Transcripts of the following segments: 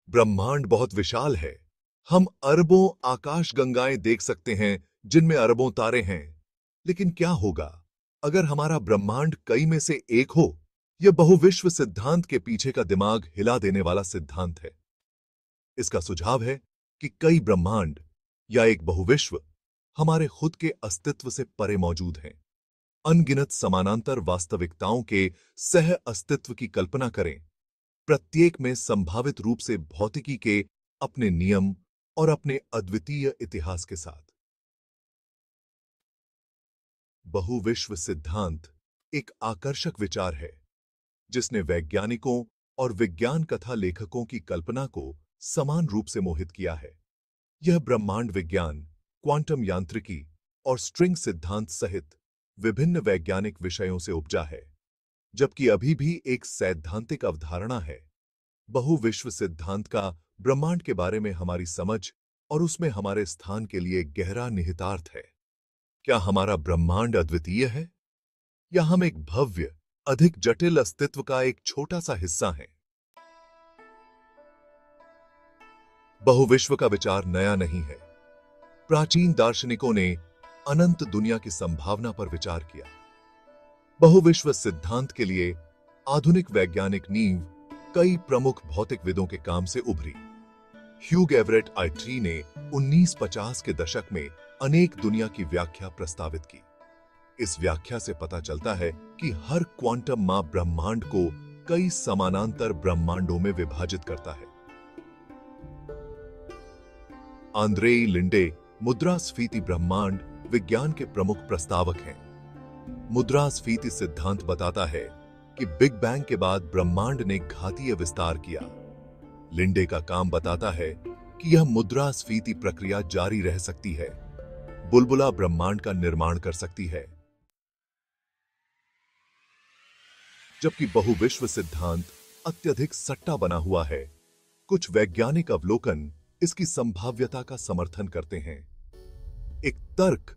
ब्रह्मांड बहुत विशाल है। हम अरबों आकाशगंगाएं देख सकते हैं जिनमें अरबों तारे हैं। लेकिन क्या होगा अगर हमारा ब्रह्मांड कई में से एक हो? यह बहुविश्व सिद्धांत के पीछे का दिमाग हिला देने वाला सिद्धांत है। इसका सुझाव है कि कई ब्रह्मांड या एक बहुविश्व हमारे खुद के अस्तित्व से परे मौजूद हैं। अनगिनत समानांतर वास्तविकताओं के सह अस्तित्व की कल्पना करें, प्रत्येक में संभावित रूप से भौतिकी के अपने नियम और अपने अद्वितीय इतिहास के साथ। बहुविश्व सिद्धांत एक आकर्षक विचार है जिसने वैज्ञानिकों और विज्ञान कथा लेखकों की कल्पना को समान रूप से मोहित किया है। यह ब्रह्मांड विज्ञान, क्वांटम यांत्रिकी और स्ट्रिंग सिद्धांत सहित विभिन्न वैज्ञानिक विषयों से उपजा है, जबकि अभी भी एक सैद्धांतिक अवधारणा है। बहुविश्व सिद्धांत का ब्रह्मांड के बारे में हमारी समझ और उसमें हमारे स्थान के लिए गहरा निहितार्थ है। क्या हमारा ब्रह्मांड अद्वितीय है या हम एक भव्य, अधिक जटिल अस्तित्व का एक छोटा सा हिस्सा हैं? बहुविश्व का विचार नया नहीं है। प्राचीन दार्शनिकों ने अनंत दुनिया की संभावना पर विचार किया। बहुविश्व सिद्धांत के लिए आधुनिक वैज्ञानिक नींव कई प्रमुख भौतिकविदों के काम से उभरी। ह्यूग एवरेट आइट्री ने 1950 के दशक में अनेक दुनिया की व्याख्या प्रस्तावित की। इस व्याख्या से पता चलता है कि हर क्वांटम माप ब्रह्मांड को कई समानांतर ब्रह्मांडों में विभाजित करता है। आंद्रेई लिंडे मुद्रास्फीति ब्रह्मांड विज्ञान के प्रमुख प्रस्तावक हैं। मुद्रास्फीति सिद्धांत बताता है कि बिग बैंग के बाद ब्रह्मांड ने घातीय विस्तार किया। लिंडे का काम बताता है कि यह मुद्रास्फीति प्रक्रिया जारी रह सकती है, बुलबुला ब्रह्मांड का निर्माण कर सकती है। जबकि बहुविश्व सिद्धांत अत्यधिक सट्टा बना हुआ है, कुछ वैज्ञानिक अवलोकन इसकी संभाव्यता का समर्थन करते हैं। एक तर्क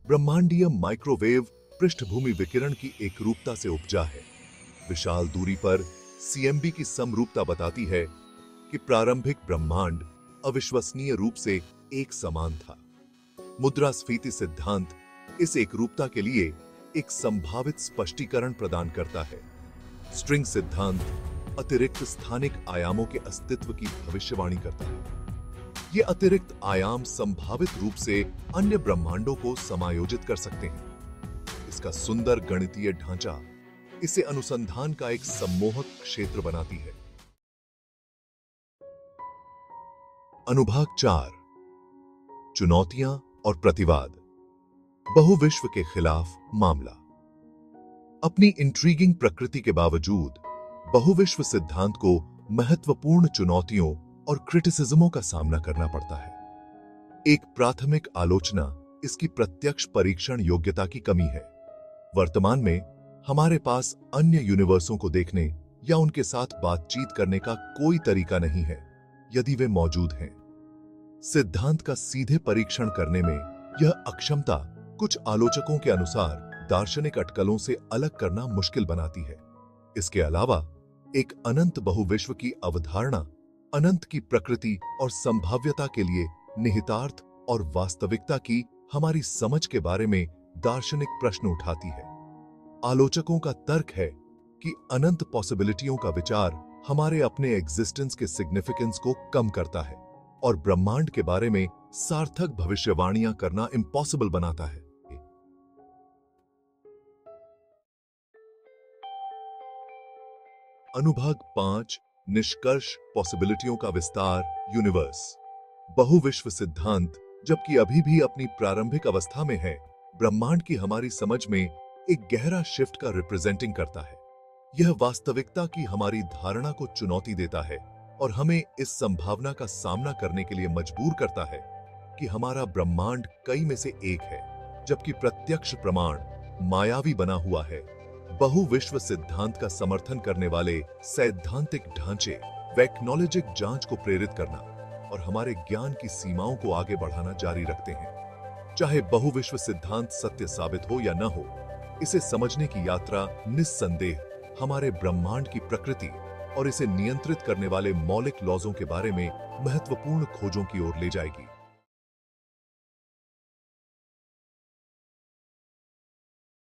ब्रह्मांडीय माइक्रोवेव पृष्ठभूमि विकिरण की एकरूपता से उपजा है। विशाल दूरी पर सीएमबी की समरूपता बताती है कि प्रारंभिक ब्रह्मांड अविश्वसनीय रूप से एक समान था। मुद्रास्फीति सिद्धांत इस एकरूपता के लिए एक संभावित स्पष्टीकरण प्रदान करता है। स्ट्रिंग सिद्धांत अतिरिक्त स्थानिक आयामों के अस्तित्व की भविष्यवाणी करता है। ये अतिरिक्त आयाम संभावित रूप से अन्य ब्रह्मांडों को समायोजित कर सकते हैं। इसका सुंदर गणितीय ढांचा इसे अनुसंधान का एक सम्मोहक क्षेत्र बनाती है। अनुभाग 4, चुनौतियां और प्रतिवाद। बहुविश्व के खिलाफ मामला। अपनी इंट्रीगिंग प्रकृति के बावजूद बहुविश्व सिद्धांत को महत्वपूर्ण चुनौतियों और क्रिटिसिज्मों का सामना करना पड़ता है। एक प्राथमिक आलोचना इसकी प्रत्यक्ष परीक्षण योग्यता की कमी है। वर्तमान में हमारे पास अन्य यूनिवर्सों को देखने या उनके साथ बातचीत करने का कोई तरीका नहीं है, यदि वे मौजूद हैं। सिद्धांत का सीधे परीक्षण करने में यह अक्षमता कुछ आलोचकों के अनुसार दार्शनिक अटकलों से अलग करना मुश्किल बनाती है। इसके अलावा एक अनंत बहुविश्व की अवधारणा अनंत की प्रकृति और संभाव्यता के लिए निहितार्थ और वास्तविकता की हमारी समझ के बारे में दार्शनिक प्रश्न उठाती है। आलोचकों का तर्क है कि अनंत पॉसिबिलिटियों का विचार हमारे अपने एग्जिस्टेंस के सिग्निफिकेंस को कम करता है और ब्रह्मांड के बारे में सार्थक भविष्यवाणियां करना इम्पॉसिबल बनाता है। अनुभाग 5, निष्कर्ष, पॉसिबिलिटियों का विस्तार, यूनिवर्स। बहुविश्व सिद्धांत जबकि अभी भी अपनी प्रारंभिक अवस्था में है, ब्रह्मांड की हमारी समझ में एक गहरा शिफ्ट का रिप्रेजेंटिंग करता है। यह वास्तविकता की हमारी धारणा को चुनौती देता है और हमें इस संभावना का सामना करने के लिए मजबूर करता है कि हमारा ब्रह्मांड कई में से एक है, जबकि प्रत्यक्ष प्रमाण मायावी बना हुआ है। बहुविश्व सिद्धांत का समर्थन करने वाले सैद्धांतिक ढांचे वैज्ञानिक जांच को प्रेरित करना और हमारे ज्ञान की सीमाओं को आगे बढ़ाना जारी रखते हैं। चाहे बहुविश्व सिद्धांत सत्य साबित हो या न हो, इसे समझने की यात्रा निस्संदेह हमारे ब्रह्मांड की प्रकृति, और इसे नियंत्रित करने वाले मौलिक लॉज़ों के बारे में महत्वपूर्ण खोजों की ओर ले जाएगी।